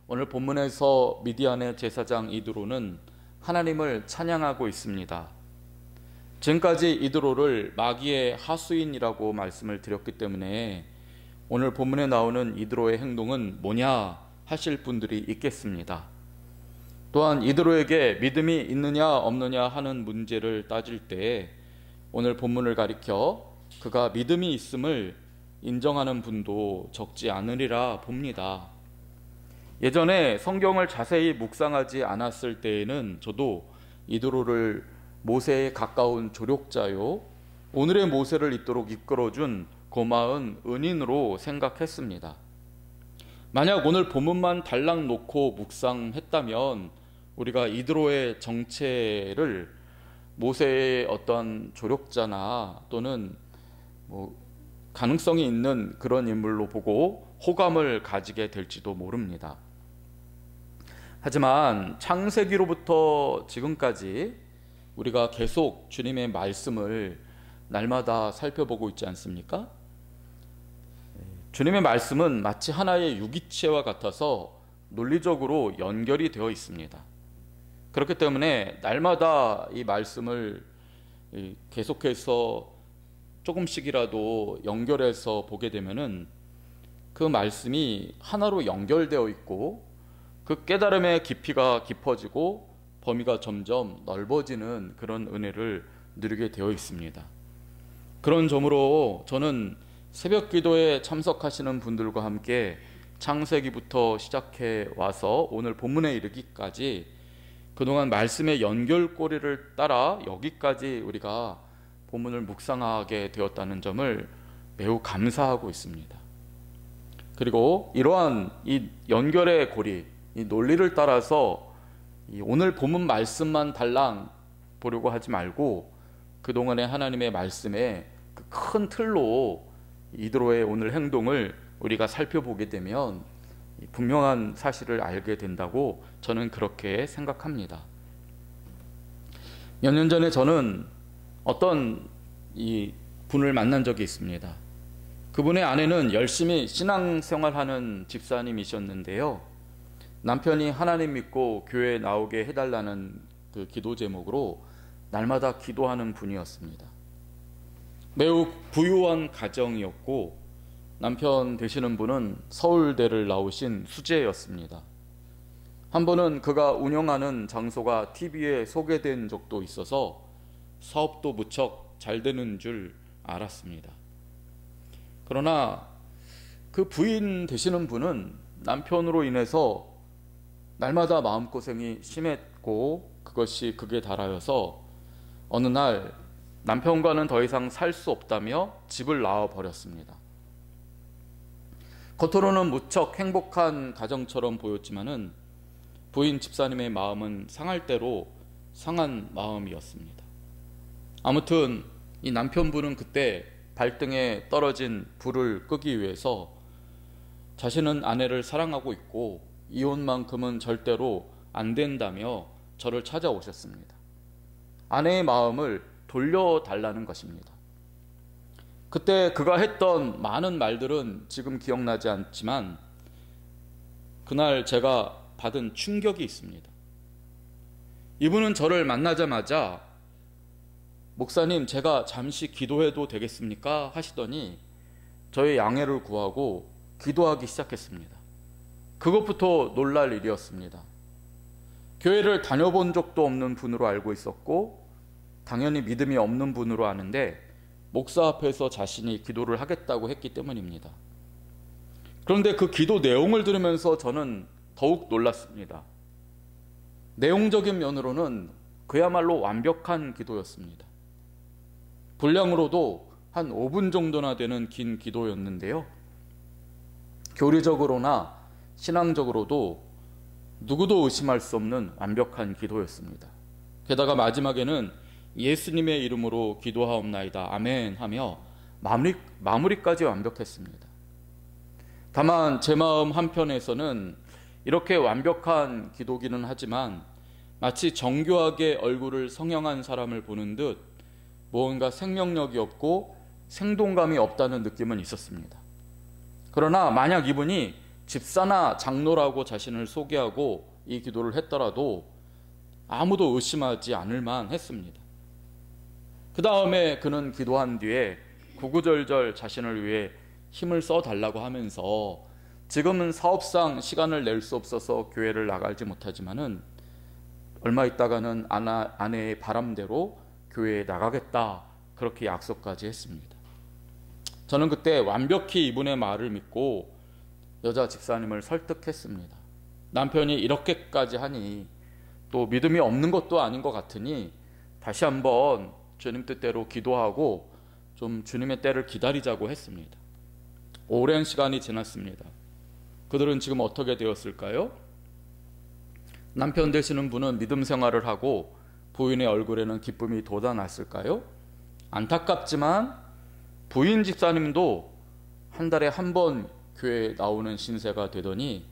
오늘 본문에서 미디안의 제사장 이드로는 하나님을 찬양하고 있습니다. 지금까지 이드로를 마귀의 하수인이라고 말씀을 드렸기 때문에 오늘 본문에 나오는 이드로의 행동은 뭐냐 하실 분들이 있겠습니다. 또한 이드로에게 믿음이 있느냐 없느냐 하는 문제를 따질 때 오늘 본문을 가리켜 그가 믿음이 있음을 인정하는 분도 적지 않으리라 봅니다. 예전에 성경을 자세히 묵상하지 않았을 때에는 저도 이드로를 모세에 가까운 조력자요, 오늘의 모세를 잇도록 이끌어준 고마운 은인으로 생각했습니다. 만약 오늘 본문만 달랑 놓고 묵상했다면 우리가 이드로의 정체를 모세의 어떤 조력자나 또는 가능성이 있는 그런 인물로 보고 호감을 가지게 될지도 모릅니다. 하지만 창세기로부터 지금까지 우리가 계속 주님의 말씀을 날마다 살펴보고 있지 않습니까? 주님의 말씀은 마치 하나의 유기체와 같아서 논리적으로 연결이 되어 있습니다. 그렇기 때문에 날마다 이 말씀을 계속해서 조금씩이라도 연결해서 보게 되면은 그 말씀이 하나로 연결되어 있고 그 깨달음의 깊이가 깊어지고 범위가 점점 넓어지는 그런 은혜를 누리게 되어 있습니다. 그런 점으로 저는 새벽 기도에 참석하시는 분들과 함께 창세기부터 시작해 와서 오늘 본문에 이르기까지 그동안 말씀의 연결고리를 따라 여기까지 우리가 본문을 묵상하게 되었다는 점을 매우 감사하고 있습니다. 그리고 이러한 이 연결의 고리, 이 논리를 따라서 오늘 본문 말씀만 달랑 보려고 하지 말고 그동안의 하나님의 말씀의 그 큰 틀로 이드로의 오늘 행동을 우리가 살펴보게 되면 분명한 사실을 알게 된다고 저는 그렇게 생각합니다. 몇 년 전에 저는 어떤 이 분을 만난 적이 있습니다. 그분의 아내는 열심히 신앙생활하는 집사님이셨는데요. 남편이 하나님 믿고 교회에 나오게 해달라는 그 기도 제목으로 날마다 기도하는 분이었습니다. 매우 부유한 가정이었고 남편 되시는 분은 서울대를 나오신 수재였습니다. 한 번은 그가 운영하는 장소가 TV에 소개된 적도 있어서 사업도 무척 잘 되는 줄 알았습니다. 그러나 그 부인 되시는 분은 남편으로 인해서 날마다 마음고생이 심했고 그것이 극에 달하여서 어느 날 남편과는 더 이상 살 수 없다며 집을 나와 버렸습니다. 겉으로는 무척 행복한 가정처럼 보였지만은 부인 집사님의 마음은 상할 대로 상한 마음이었습니다. 아무튼 이 남편분은 그때 발등에 떨어진 불을 끄기 위해서 자신은 아내를 사랑하고 있고 이혼만큼은 절대로 안 된다며 저를 찾아오셨습니다. 아내의 마음을 돌려달라는 것입니다. 그때 그가 했던 많은 말들은 지금 기억나지 않지만 그날 제가 받은 충격이 있습니다. 이분은 저를 만나자마자 목사님, 제가 잠시 기도해도 되겠습니까? 하시더니 저의 양해를 구하고 기도하기 시작했습니다. 그것부터 놀랄 일이었습니다. 교회를 다녀본 적도 없는 분으로 알고 있었고 당연히 믿음이 없는 분으로 아는데 목사 앞에서 자신이 기도를 하겠다고 했기 때문입니다. 그런데 그 기도 내용을 들으면서 저는 더욱 놀랐습니다. 내용적인 면으로는 그야말로 완벽한 기도였습니다. 분량으로도 한 5분 정도나 되는 긴 기도였는데요. 교리적으로나 신앙적으로도 누구도 의심할 수 없는 완벽한 기도였습니다. 게다가 마지막에는 예수님의 이름으로 기도하옵나이다 아멘 하며 마무리까지 완벽했습니다. 다만 제 마음 한편에서는 이렇게 완벽한 기도기는 하지만 마치 정교하게 얼굴을 성형한 사람을 보는 듯 무언가 생명력이 없고 생동감이 없다는 느낌은 있었습니다. 그러나 만약 이분이 집사나 장로라고 자신을 소개하고 이 기도를 했더라도 아무도 의심하지 않을 만했습니다. 그 다음에 그는 기도한 뒤에 구구절절 자신을 위해 힘을 써달라고 하면서 지금은 사업상 시간을 낼 수 없어서 교회를 나가지 못하지만은 얼마 있다가는 아내의 바람대로 교회에 나가겠다, 그렇게 약속까지 했습니다. 저는 그때 완벽히 이분의 말을 믿고 여자 집사님을 설득했습니다. 남편이 이렇게까지 하니 또 믿음이 없는 것도 아닌 것 같으니 다시 한번 주님 뜻대로 기도하고 좀 주님의 때를 기다리자고 했습니다. 오랜 시간이 지났습니다. 그들은 지금 어떻게 되었을까요? 남편 되시는 분은 믿음 생활을 하고 부인의 얼굴에는 기쁨이 돋아났을까요? 안타깝지만 부인 집사님도 한 달에 한 번 교회에 나오는 신세가 되더니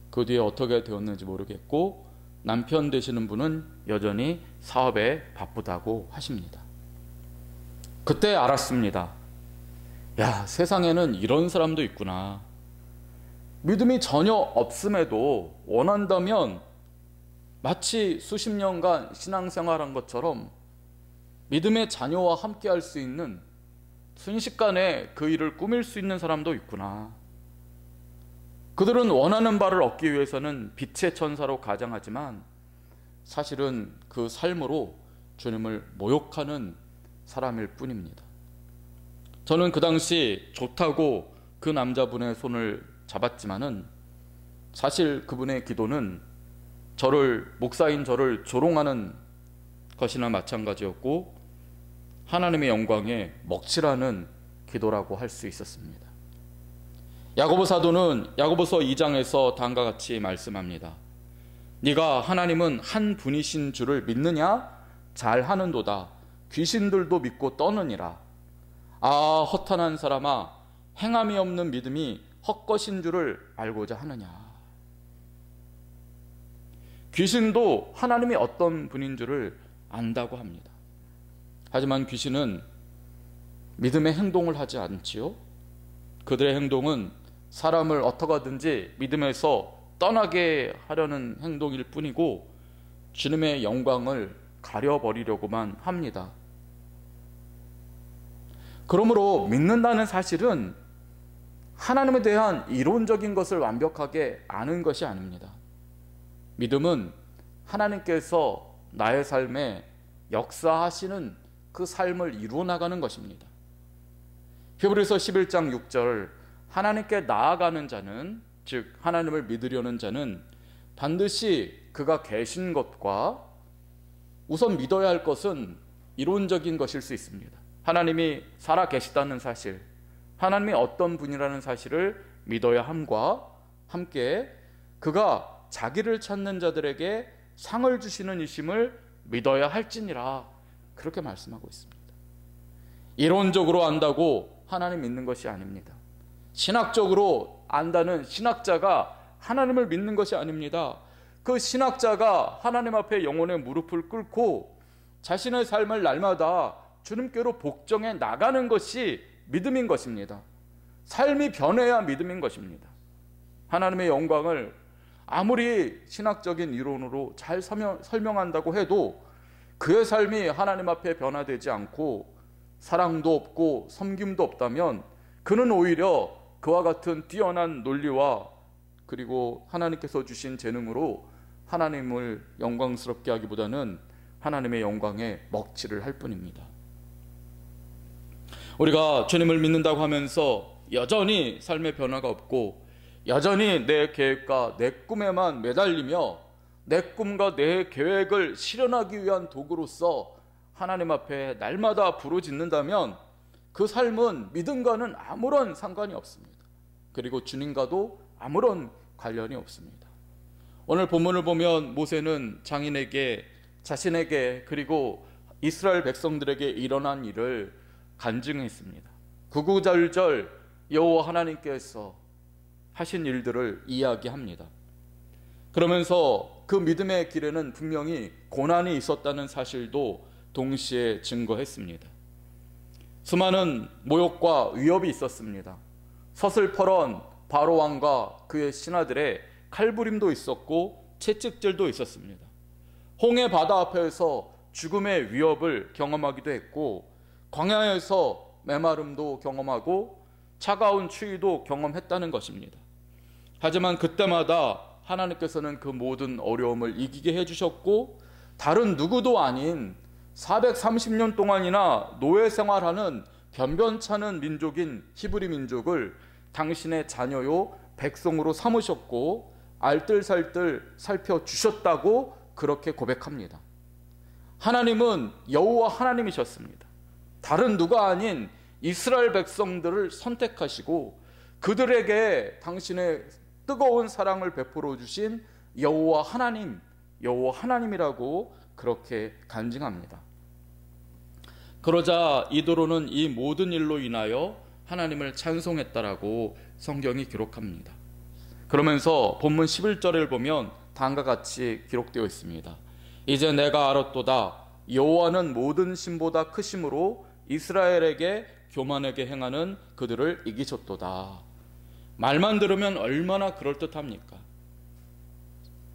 그 뒤에 어떻게 되었는지 모르겠고 남편 되시는 분은 여전히 사업에 바쁘다고 하십니다. 그때 알았습니다. 야, 세상에는 이런 사람도 있구나. 믿음이 전혀 없음에도 원한다면 마치 수십 년간 신앙생활한 것처럼 믿음의 자녀와 함께 할 수 있는, 순식간에 그 일을 꾸밀 수 있는 사람도 있구나. 그들은 원하는 바를 얻기 위해서는 빛의 천사로 가장하지만 사실은 그 삶으로 주님을 모욕하는 사람일 뿐입니다. 저는 그 당시 좋다고 그 남자분의 손을 잡았지만은 사실 그분의 기도는 목사인 저를 조롱하는 것이나 마찬가지였고 하나님의 영광에 먹칠하는 기도라고 할 수 있었습니다. 야고보 사도는 야고보서 2장에서 다음과 같이 말씀합니다. 네가 하나님은 한 분이신 줄을 믿느냐? 잘하는도다. 귀신들도 믿고 떠느니라. 아, 허탄한 사람아, 행함이 없는 믿음이 헛것인 줄을 알고자 하느냐. 귀신도 하나님이 어떤 분인 줄을 안다고 합니다. 하지만 귀신은 믿음의 행동을 하지 않지요. 그들의 행동은 사람을 어떻게든지 믿음에서 떠나게 하려는 행동일 뿐이고 주님의 영광을 가려버리려고만 합니다. 그러므로 믿는다는 사실은 하나님에 대한 이론적인 것을 완벽하게 아는 것이 아닙니다. 믿음은 하나님께서 나의 삶에 역사하시는 그 삶을 이루어 나가는 것입니다. 히브리서 11장 6절, 하나님께 나아가는 자는, 즉 하나님을 믿으려는 자는 반드시 그가 계신 것과 우선 믿어야 할 것은 이론적인 것일 수 있습니다. 하나님이 살아 계시다는 사실, 하나님이 어떤 분이라는 사실을 믿어야 함과 함께 그가 자기를 찾는 자들에게 상을 주시는 이심을 믿어야 할지니라, 그렇게 말씀하고 있습니다. 이론적으로 안다고 하나님 믿는 것이 아닙니다. 신학적으로 안다는 신학자가 하나님을 믿는 것이 아닙니다. 그 신학자가 하나님 앞에 영혼의 무릎을 꿇고 자신의 삶을 날마다 주님께로 복종해 나가는 것이 믿음인 것입니다. 삶이 변해야 믿음인 것입니다. 하나님의 영광을 아무리 신학적인 이론으로 잘 설명한다고 해도 그의 삶이 하나님 앞에 변화되지 않고 사랑도 없고 섬김도 없다면 그는 오히려 그와 같은 뛰어난 논리와 그리고 하나님께서 주신 재능으로 하나님을 영광스럽게 하기보다는 하나님의 영광에 먹칠을 할 뿐입니다. 우리가 주님을 믿는다고 하면서 여전히 삶의 변화가 없고 여전히 내 계획과 내 꿈에만 매달리며 내 꿈과 내 계획을 실현하기 위한 도구로서 하나님 앞에 날마다 부르짖는다면 그 삶은 믿음과는 아무런 상관이 없습니다. 그리고 주님과도 아무런 관련이 없습니다. 오늘 본문을 보면 모세는 장인에게, 자신에게, 그리고 이스라엘 백성들에게 일어난 일을 간증했습니다. 구구절절 여호와 하나님께서 하신 일들을 이야기합니다. 그러면서 그 믿음의 길에는 분명히 고난이 있었다는 사실도 동시에 증거했습니다. 수많은 모욕과 위협이 있었습니다. 서슬퍼런 바로 왕과 그의 신하들의 칼부림도 있었고 채찍질도 있었습니다. 홍해 바다 앞에서 죽음의 위협을 경험하기도 했고, 광야에서 메마름도 경험하고 차가운 추위도 경험했다는 것입니다. 하지만 그때마다 하나님께서는 그 모든 어려움을 이기게 해주셨고, 다른 누구도 아닌 430년 동안이나 노예 생활하는 변변찮은 민족인 히브리 민족을 당신의 자녀요 백성으로 삼으셨고 알뜰살뜰 살펴주셨다고 그렇게 고백합니다. 하나님은 여호와 하나님이셨습니다. 다른 누가 아닌 이스라엘 백성들을 선택하시고 그들에게 당신의 뜨거운 사랑을 베풀어 주신 여호와 하나님, 여호와 하나님이라고 그렇게 간증합니다. 그러자 이도로는 이 모든 일로 인하여 하나님을 찬송했다라고 성경이 기록합니다. 그러면서 본문 11절을 보면 다음과 같이 기록되어 있습니다. 이제 내가 알았도다. 여호와는 모든 신보다 크심으로 이스라엘에게 교만하게 행하는 그들을 이기셨도다. 말만 들으면 얼마나 그럴듯합니까?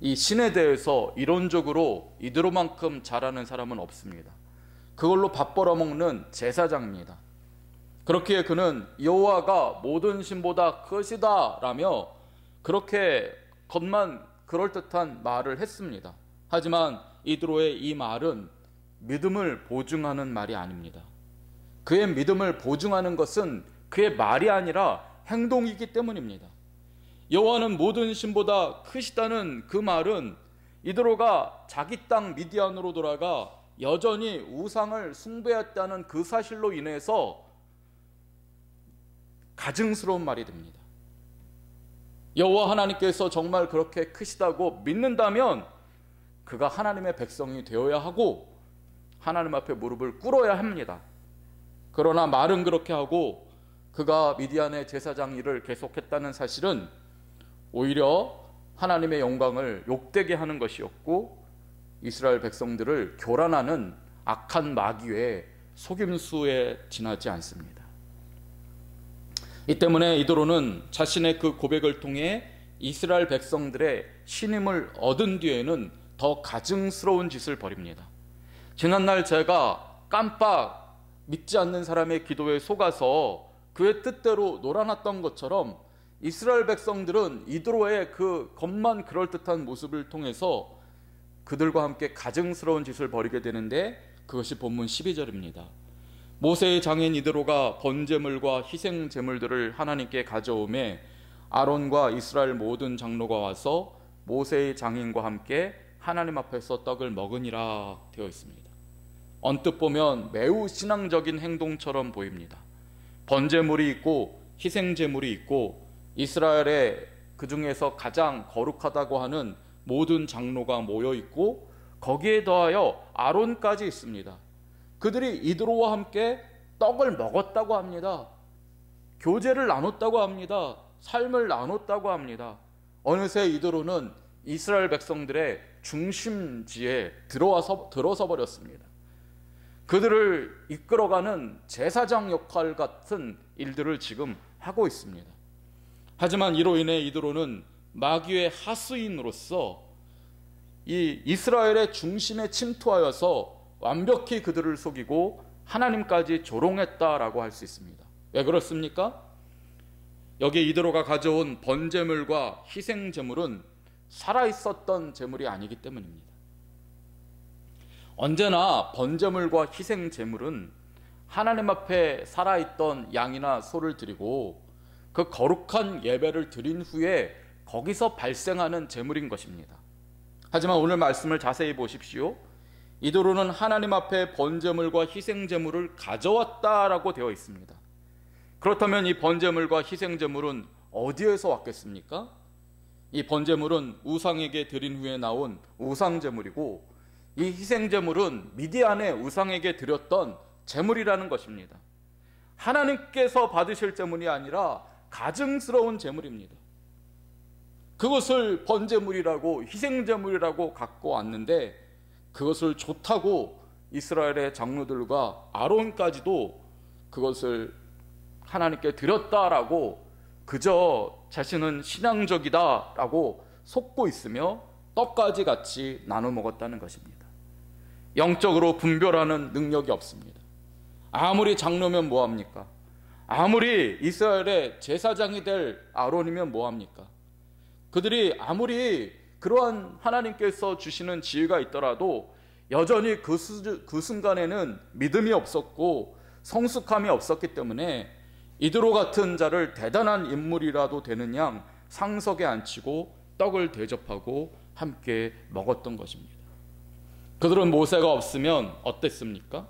이 신에 대해서 이론적으로 이대로만큼 잘하는 사람은 없습니다. 그걸로 밥 벌어먹는 제사장입니다. 그렇기에 그는 여호와가 모든 신보다 크시다 라며 그렇게 겉만 그럴듯한 말을 했습니다. 하지만 이드로의 이 말은 믿음을 보증하는 말이 아닙니다. 그의 믿음을 보증하는 것은 그의 말이 아니라 행동이기 때문입니다. 여호와는 모든 신보다 크시다는 그 말은 이드로가 자기 땅 미디안으로 돌아가 여전히 우상을 숭배했다는 그 사실로 인해서 가증스러운 말이 됩니다. 여호와 하나님께서 정말 그렇게 크시다고 믿는다면 그가 하나님의 백성이 되어야 하고 하나님 앞에 무릎을 꿇어야 합니다. 그러나 말은 그렇게 하고 그가 미디안의 제사장 일을 계속했다는 사실은 오히려 하나님의 영광을 욕되게 하는 것이었고 이스라엘 백성들을 교란하는 악한 마귀의 속임수에 지나지 않습니다. 이 때문에 이도로는 자신의 그 고백을 통해 이스라엘 백성들의 신임을 얻은 뒤에는 더 가증스러운 짓을 벌입니다. 지난날 제가 깜빡 믿지 않는 사람의 기도에 속아서 그의 뜻대로 놀아났던 것처럼 이스라엘 백성들은 이드로의 그 겉만 그럴듯한 모습을 통해서 그들과 함께 가증스러운 짓을 벌이게 되는데 그것이 본문 12절입니다. 모세의 장인 이드로가 번제물과 희생제물들을 하나님께 가져오매 아론과 이스라엘 모든 장로가 와서 모세의 장인과 함께 하나님 앞에서 떡을 먹으니라 되어 있습니다. 언뜻 보면 매우 신앙적인 행동처럼 보입니다. 번제물이 있고 희생제물이 있고 이스라엘의 그 중에서 가장 거룩하다고 하는 모든 장로가 모여 있고 거기에 더하여 아론까지 있습니다. 그들이 이드로와 함께 떡을 먹었다고 합니다. 교제를 나눴다고 합니다. 삶을 나눴다고 합니다. 어느새 이드로는 이스라엘 백성들의 중심지에 들어서 버렸습니다. 그들을 이끌어가는 제사장 역할 같은 일들을 지금 하고 있습니다. 하지만 이로 인해 이드로는 마귀의 하수인으로서 이 이스라엘의 중심에 침투하여서 완벽히 그들을 속이고 하나님까지 조롱했다라고 할 수 있습니다. 왜 그렇습니까? 여기에 이드로가 가져온 번제물과 희생제물은 살아있었던 제물이 아니기 때문입니다. 언제나 번제물과 희생제물은 하나님 앞에 살아있던 양이나 소를 드리고 그 거룩한 예배를 드린 후에 거기서 발생하는 제물인 것입니다. 하지만 오늘 말씀을 자세히 보십시오. 이드로는 하나님 앞에 번제물과 희생제물을 가져왔다라고 되어 있습니다. 그렇다면 이 번제물과 희생제물은 어디에서 왔겠습니까? 이 번제물은 우상에게 드린 후에 나온 우상제물이고 이 희생제물은 미디안의 우상에게 드렸던 제물이라는 것입니다. 하나님께서 받으실 제물이 아니라 가증스러운 제물입니다. 그것을 번제물이라고 희생제물이라고 갖고 왔는데 그것을 좋다고 이스라엘의 장로들과 아론까지도 그것을 하나님께 드렸다라고 그저 자신은 신앙적이다라고 속고 있으며 떡까지 같이 나눠 먹었다는 것입니다. 영적으로 분별하는 능력이 없습니다. 아무리 장로면 뭐합니까? 아무리 이스라엘의 제사장이 될 아론이면 뭐합니까? 그들이 아무리 그러한 하나님께서 주시는 지혜가 있더라도 여전히 그 순간에는 믿음이 없었고 성숙함이 없었기 때문에 이드로 같은 자를 대단한 인물이라도 되는 양 상석에 앉히고 떡을 대접하고 함께 먹었던 것입니다. 그들은 모세가 없으면 어땠습니까?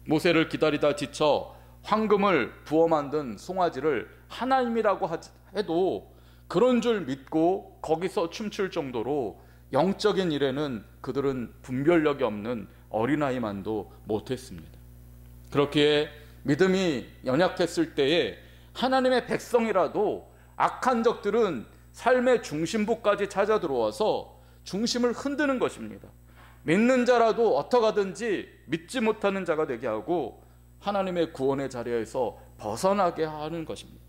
모세를 기다리다 지쳐 황금을 부어 만든 송아지를 하나님이라고 해도 그런 줄 믿고 거기서 춤출 정도로 영적인 일에는 그들은 분별력이 없는 어린아이만도 못했습니다. 그렇기에 믿음이 연약했을 때에 하나님의 백성이라도 악한 적들은 삶의 중심부까지 찾아 들어와서 중심을 흔드는 것입니다. 믿는 자라도 어떡하든지 믿지 못하는 자가 되게 하고 하나님의 구원의 자리에서 벗어나게 하는 것입니다.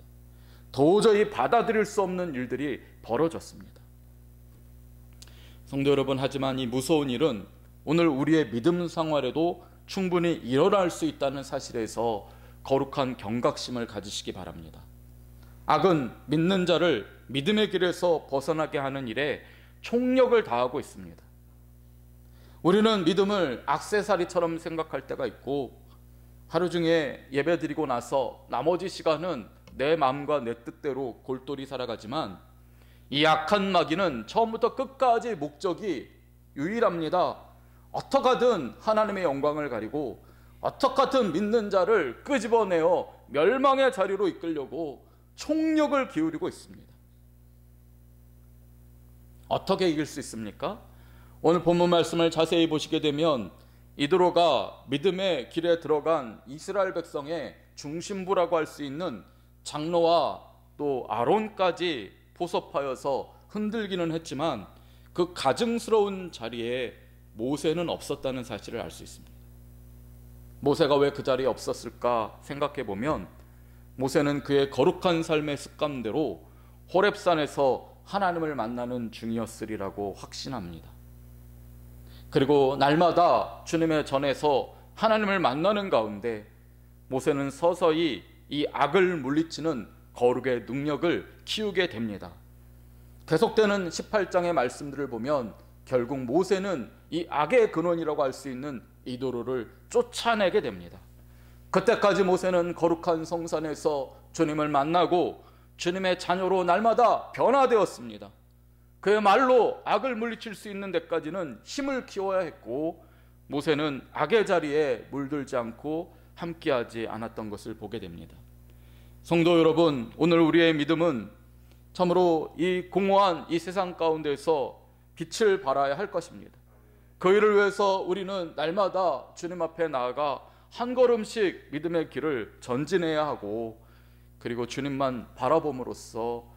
도저히 받아들일 수 없는 일들이 벌어졌습니다. 성도 여러분, 하지만 이 무서운 일은 오늘 우리의 믿음 생활에도 충분히 일어날 수 있다는 사실에서 거룩한 경각심을 가지시기 바랍니다. 악은 믿는 자를 믿음의 길에서 벗어나게 하는 일에 총력을 다하고 있습니다. 우리는 믿음을 액세서리처럼 생각할 때가 있고 하루 중에 예배 드리고 나서 나머지 시간은 내 마음과 내 뜻대로 골똘히 살아가지만 이 악한 마귀는 처음부터 끝까지 목적이 유일합니다. 어떻게 하든 하나님의 영광을 가리고 어떻게 하든 믿는 자를 끄집어내어 멸망의 자리로 이끌려고 총력을 기울이고 있습니다. 어떻게 이길 수 있습니까? 오늘 본문 말씀을 자세히 보시게 되면 이드로가 믿음의 길에 들어간 이스라엘 백성의 중심부라고 할 수 있는 장로와 또 아론까지 포섭하여서 흔들기는 했지만 그 가증스러운 자리에 모세는 없었다는 사실을 알 수 있습니다. 모세가 왜 그 자리에 없었을까 생각해 보면 모세는 그의 거룩한 삶의 습관대로 호렙산에서 하나님을 만나는 중이었으리라고 확신합니다. 그리고 날마다 주님의 전에서 하나님을 만나는 가운데 모세는 서서히 이 악을 물리치는 거룩의 능력을 키우게 됩니다. 계속되는 18장의 말씀들을 보면 결국 모세는 이 악의 근원이라고 할 수 있는 이도로를 쫓아내게 됩니다. 그때까지 모세는 거룩한 성산에서 주님을 만나고 주님의 자녀로 날마다 변화되었습니다. 그의 말로 악을 물리칠 수 있는 데까지는 힘을 키워야 했고 모세는 악의 자리에 물들지 않고 함께하지 않았던 것을 보게 됩니다. 성도 여러분, 오늘 우리의 믿음은 참으로 이 공허한 이 세상 가운데서 빛을 발하여야 할 것입니다. 그 일을 위해서 우리는 날마다 주님 앞에 나아가 한 걸음씩 믿음의 길을 전진해야 하고 그리고 주님만 바라봄으로써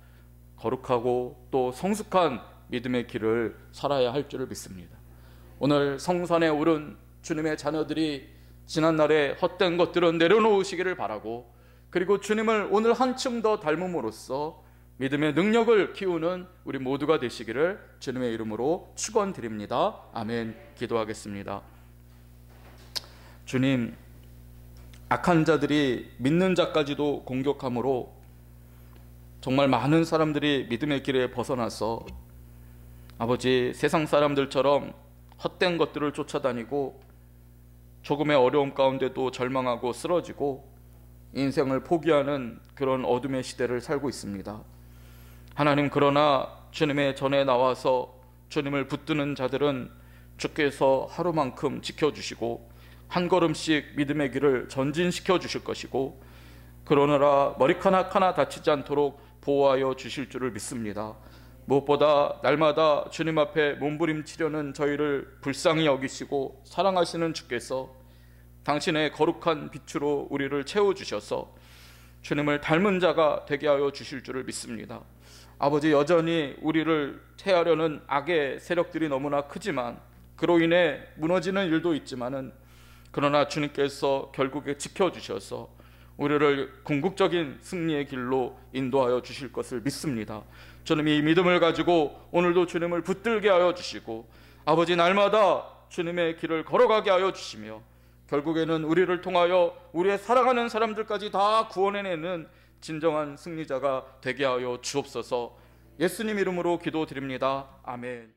거룩하고 또 성숙한 믿음의 길을 살아야 할 줄을 믿습니다. 오늘 성산에 오른 주님의 자녀들이 지난날에 헛된 것들은 내려놓으시기를 바라고 그리고 주님을 오늘 한층 더 닮음으로써 믿음의 능력을 키우는 우리 모두가 되시기를 주님의 이름으로 축원드립니다. 아멘. 기도하겠습니다. 주님, 악한 자들이 믿는 자까지도 공격함으로 정말 많은 사람들이 믿음의 길에 벗어나서 아버지 세상 사람들처럼 헛된 것들을 쫓아다니고 조금의 어려움 가운데도 절망하고 쓰러지고 인생을 포기하는 그런 어둠의 시대를 살고 있습니다. 하나님, 그러나 주님의 전에 나와서 주님을 붙드는 자들은 주께서 하루만큼 지켜주시고 한 걸음씩 믿음의 길을 전진시켜 주실 것이고 그러느라 머리카락 하나 다치지 않도록 보호하여 주실 줄을 믿습니다. 무엇보다 날마다 주님 앞에 몸부림치려는 저희를 불쌍히 여기시고 사랑하시는 주께서 당신의 거룩한 빛으로 우리를 채워주셔서 주님을 닮은 자가 되게 하여 주실 줄을 믿습니다. 아버지, 여전히 우리를 해하려는 악의 세력들이 너무나 크지만 그로 인해 무너지는 일도 있지만은 그러나 주님께서 결국에 지켜주셔서 우리를 궁극적인 승리의 길로 인도하여 주실 것을 믿습니다. 저는 이 믿음을 가지고 오늘도 주님을 붙들게 하여 주시고 아버지 날마다 주님의 길을 걸어가게 하여 주시며 결국에는 우리를 통하여 우리의 사랑하는 사람들까지 다 구원해내는 진정한 승리자가 되게 하여 주옵소서. 예수님 이름으로 기도드립니다. 아멘.